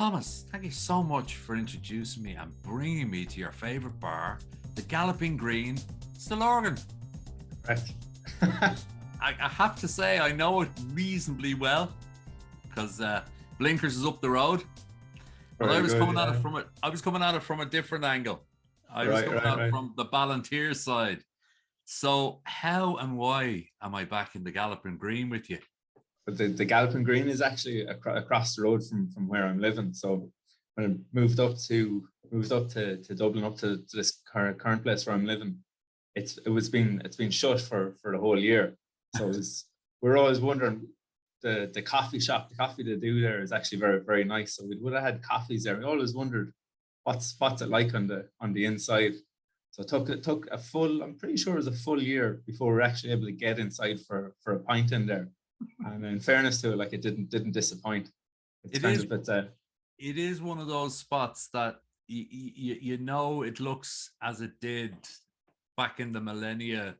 Thomas, thank you so much for introducing me and bringing me to your favourite bar, the Galloping Green, Stillorgan. Right. I have to say, I know it reasonably well because Blinkers is up the road. But I was coming at it from a different angle. I was coming at it from the Ballantyre side. So how and why am I back in the Galloping Green with you? But the Galloping Green is actually across the road from where I'm living. So when I moved up to Dublin, up to this current place where I'm living, it's been shut for the whole year. So we're always wondering, the coffee shop, the coffee they do there is actually very, very nice. So we would have had coffees there. We always wondered what's it like on the inside. So it took a full, I'm pretty sure it was a full year before we were actually able to get inside for a pint in there. And in fairness to it, like, it didn't disappoint. It is one of those spots that you know it looks as it did back in the millennia.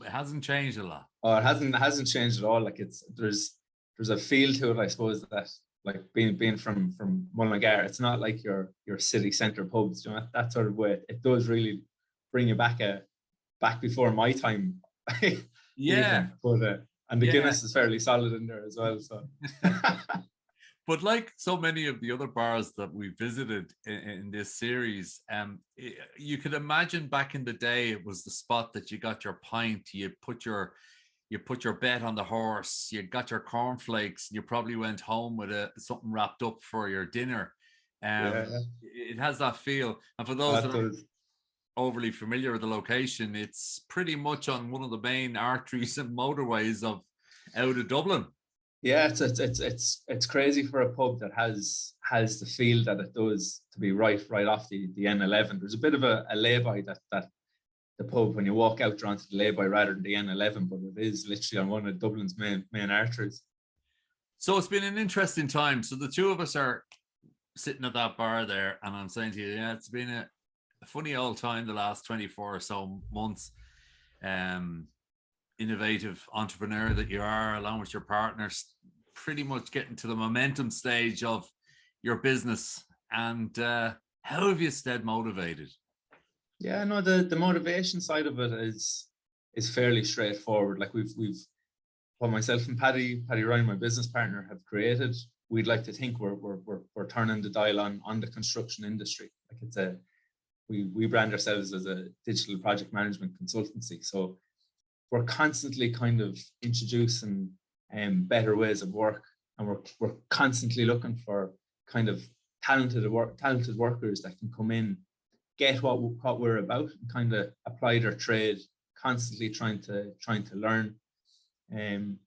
It hasn't changed a lot. Oh, it hasn't changed at all. Like, there's a feel to it, I suppose, that, like, being from Mullingar, it's not like your city centre pubs, you know, that sort of way. It does really bring you back before my time. Yeah. But and the Guinness is fairly solid in there as well. So, but like so many of the other bars that we visited in this series, you could imagine back in the day it was the spot that you got your pint, you put your bet on the horse, you got your cornflakes, and you probably went home with something wrapped up for your dinner. It has that feel, and for those that are overly familiar with the location, it's pretty much on one of the main arteries and motorways out of Dublin. Yeah, it's crazy for a pub that has the feel that it does to be right off the N11. There's a bit of a lay-by that the pub, when you walk out, you're onto the lay-by rather than the N11, but it is literally on one of Dublin's main arteries. So it's been an interesting time. So the two of us are sitting at that bar there, and I'm saying to you, yeah, it's been a funny old time the last 24 or so months. Innovative entrepreneur that you are, along with your partners, pretty much getting to the momentum stage of your business. And how have you stayed motivated? Yeah, no, the motivation side of it is fairly straightforward. Like, we've what myself and Paddy Ryan, my business partner, have created. We'd like to think we're turning the dial on the construction industry. Like, we brand ourselves as a digital project management consultancy. So we're constantly kind of introducing better ways of work, and we're constantly looking for kind of talented workers that can come in, get what we're about, and kind of apply their trade, constantly trying to learn.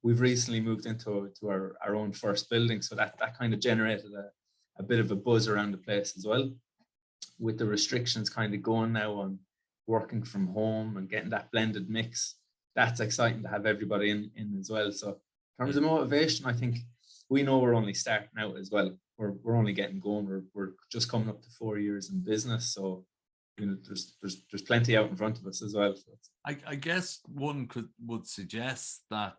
We've recently moved into our own first building, so that kind of generated a bit of a buzz around the place as well, with the restrictions kind of going now on working from home and getting that blended mix. That's exciting to have everybody in as well. So in terms of motivation, I think we know we're only starting out as well. We're only getting going. We're just coming up to 4 years in business. So, you know, there's plenty out in front of us as well. So I guess one would suggest that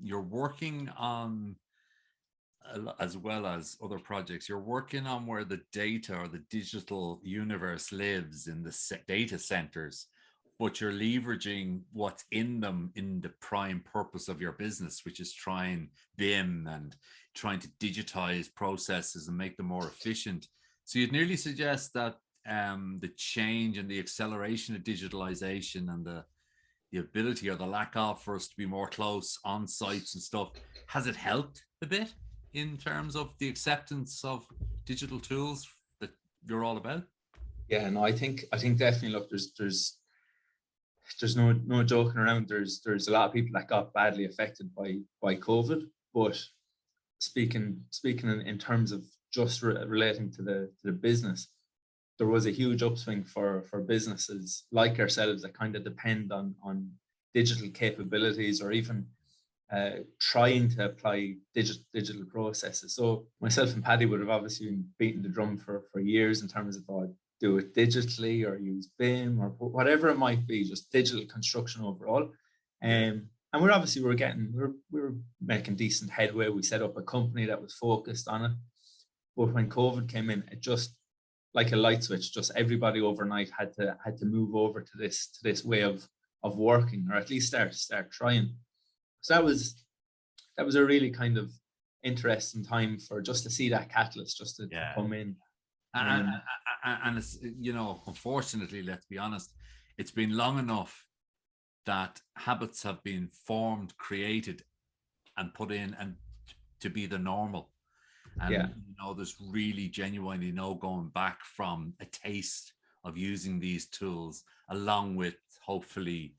you're working on, as well as other projects, you're working on where the data or the digital universe lives in the data centers, but you're leveraging what's in them in the prime purpose of your business, which is trying BIM and trying to digitize processes and make them more efficient. So you'd nearly suggest that the change and the acceleration of digitalization and the ability or the lack of for us to be more close on sites and stuff, has it helped a bit in terms of the acceptance of digital tools that you're all about? Yeah, no, I think definitely, look, there's no joking around. There's a lot of people that got badly affected by COVID, but speaking in terms of just relating to the business, there was a huge upswing for businesses like ourselves that kind of depend on digital capabilities, or even trying to apply digital processes. So myself and Paddy would have obviously been beating the drum for years in terms of do it digitally or use BIM or whatever it might be, just digital construction overall. And we're making decent headway. We set up a company that was focused on it. But when COVID came in, it just, like a light switch, just everybody overnight had to move over to this way of working, or at least start trying. So that was a really kind of interesting time for just to see that catalyst just to come in. And it's, you know, unfortunately, let's be honest, it's been long enough that habits have been formed, created, and put in, and to be the normal. And you know, there's really genuinely no going back from a taste of using these tools, along with hopefully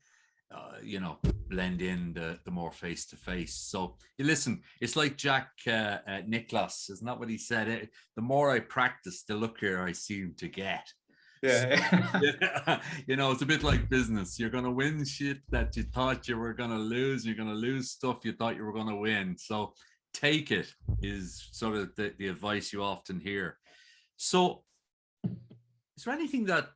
you know, blend in the more face-to-face. So you listen, it's like Jack Nicklaus, isn't that what he said? The more I practice, the luckier I seem to get. You know, it's a bit like business. You're going to win shit that you thought you were going to lose. You're going to lose stuff you thought you were going to win. So take it, is sort of the advice you often hear. So is there anything that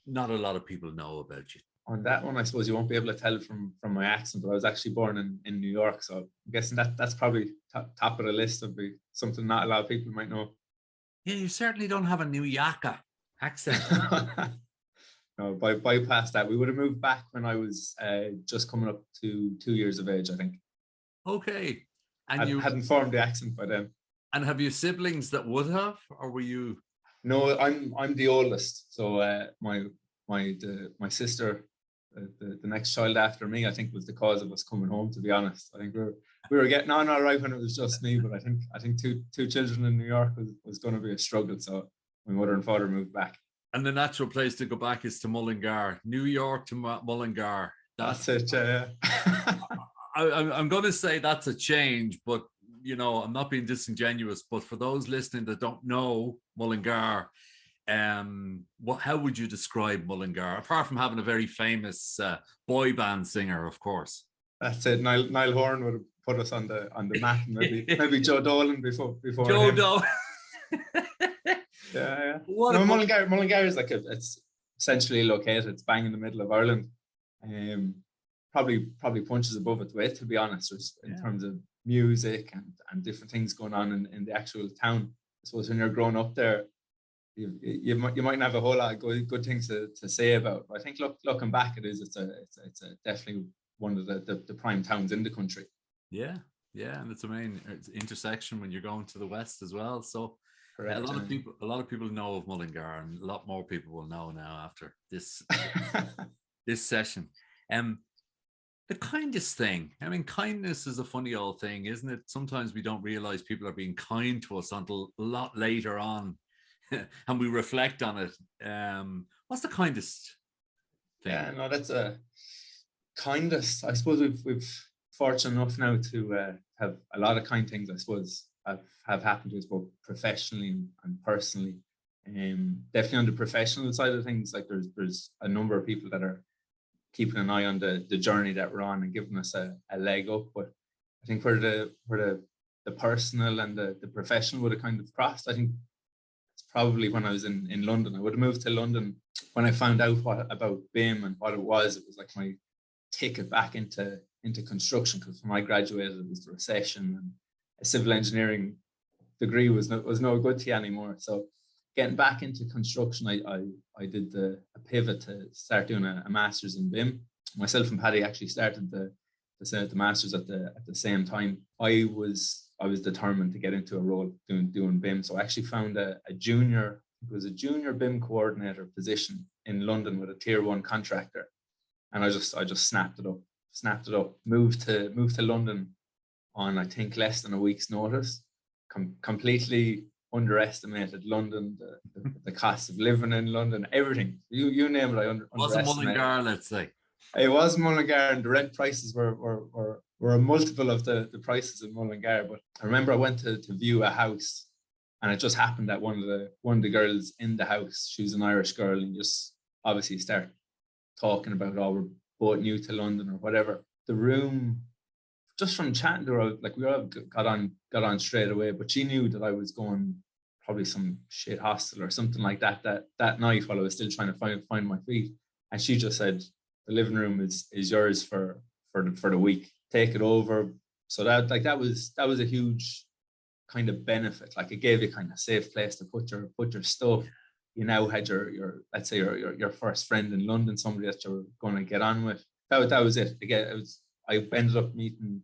not a lot of people know about you? On that one, I suppose you won't be able to tell from my accent, but I was actually born in New York, so I'm guessing that's probably top of the list of something not a lot of people might know. Yeah, you certainly don't have a New Yorker accent. No, bypass that. We would have moved back when I was just coming up to 2 years of age, I think. Okay. And you hadn't formed the accent by then. And have you siblings that would have, or were you? No, I'm the oldest. So my sister, the next child after me, I think, was the cause of us coming home. To be honest, I think we were getting on all right when it was just me, but I think two children in New York was going to be a struggle. So my mother and father moved back. And the natural place to go back is to Mullingar, New York to Mullingar. That's it. Yeah. I'm going to say that's a change, but you know, I'm not being disingenuous. But for those listening that don't know Mullingar, how would you describe Mullingar, apart from having a very famous boy band singer, of course? That's it. Niall Horan would have put us on the map. Maybe Joe Dolan before Joe Dolan. Yeah. No, Mullingar is it's essentially located. It's bang in the middle of Ireland. Probably punches above its weight, to be honest, in terms of music and different things going on in the actual town. I suppose when you're growing up there, you mightn't have a whole lot of good things to say about. But I think looking back, it's definitely one of the prime towns in the country. Yeah, and it's a main intersection when you're going to the west as well. So correct, a lot of people know of Mullingar, and a lot more people will know now after this this session. The kindest thing. I mean, kindness is a funny old thing, isn't it? Sometimes we don't realize people are being kind to us until a lot later on. And we reflect on it. What's the kindest thing? Yeah, no, that's a kindest. I suppose we've fortunate enough now to have a lot of kind things, I suppose, have happened to us both professionally and personally. Definitely on the professional side of things, like there's a number of people that are keeping an eye on the journey that we're on and giving us a leg up. But I think where the personal and the professional would have kind of crossed, I think it's probably when I was in London. I would have moved to London when I found out about BIM and what it was. It was like my ticket back into construction, because when I graduated, it was the recession, and a civil engineering degree was no good to you anymore. So getting back into construction, I did a pivot to start doing a master's in BIM. Myself and Paddy actually started the master's at the same time. I was determined to get into a role doing BIM. So I actually found a junior BIM coordinator position in London with a tier 1 contractor, and I just snapped it up. Moved to London on, I think, less than a week's notice. Completely underestimated London, the cost of living in London, everything. You name it, I underestimated. Wasn't Mullingar, let's say. It was Mullingar, and the rent prices were a multiple of the prices in Mullingar. But I remember I went to view a house, and it just happened that one of the girls in the house, she was an Irish girl, and just obviously start talking about, oh, we're both new to London or whatever. The room, just from chatting to her, like we all got on straight away, but she knew that I was going probably some shit hostel or something like that night while I was still trying to find my feet. And she just said, the living room is yours for the week. Take it over. So that was a huge kind of benefit. Like it gave you kind of safe place to put your stuff. You now had your let's say your first friend in London, somebody that you're going to get on with. That was it. Again, I ended up meeting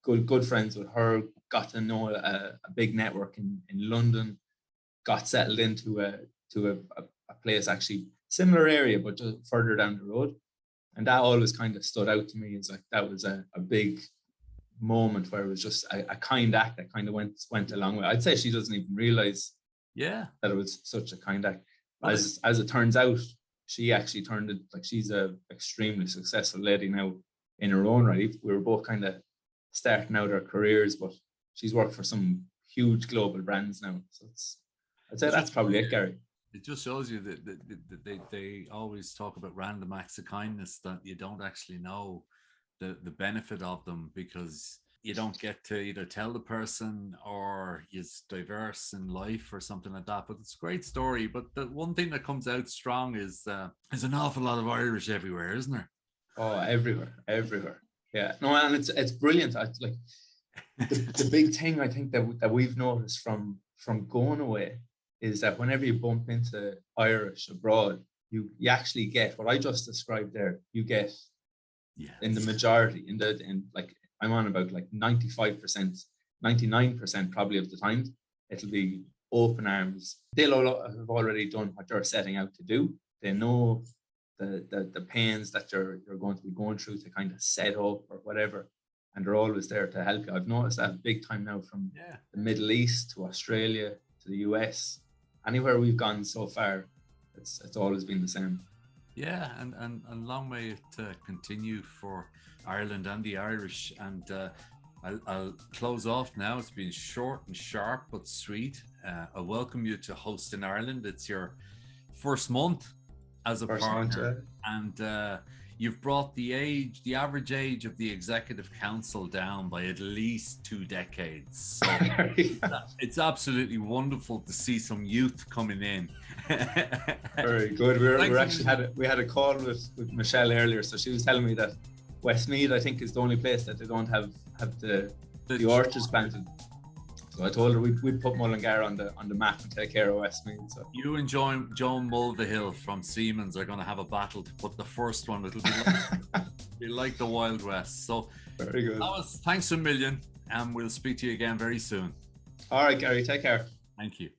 good friends with her. Got to know a big network in London. Got settled into a place actually similar area, but just further down the road. And that always kind of stood out to me as like that was a big moment where it was just a kind act that kind of went a long way. I'd say she doesn't even realize that it was such a kind act. As it turns out, she actually turned it, like she's a extremely successful lady now in her own right. We were both kind of starting out our careers, but she's worked for some huge global brands now. So I'd say that's probably it, Garry. It just shows you that they always talk about random acts of kindness that you don't actually know the benefit of them, because you don't get to either tell the person or is diverse in life or something like that. But it's a great story. But the one thing that comes out strong is there's an awful lot of Irish everywhere, isn't there? Oh, everywhere. Yeah, no, and it's brilliant. Like the big thing I think that we've noticed from going away is that whenever you bump into Irish abroad, you actually get what I just described there. You get in the majority, in like I'm on about like 95%, 99% probably of the time, it'll be open arms. They'll have already done what they're setting out to do. They know the pains that you're going to be going through to kind of set up or whatever, and they're always there to help you. I've noticed that big time now, from the Middle East to Australia to the US. Anywhere we've gone so far, it's always been the same. Yeah, and long may it continue for Ireland and the Irish. And I'll close off now. It's been short and sharp but sweet. I welcome you to host in Ireland. It's your first month as a partner, and you've brought the average age of the executive council down by at least 2 decades. So it's absolutely wonderful to see some youth coming in. Very good. We actually had a call with Michelle earlier, so she was telling me that Westmeath, I think, is the only place that they don't have the orchards planted. So I told her we'd put Mullingar on the map and take care of Westmeath. So you and Joan Mulvihill from Siemens are going to have a battle to put the first one. It'll be like the Wild West. So very good. Thanks a million, and we'll speak to you again very soon. All right, Garry, take care. Thank you.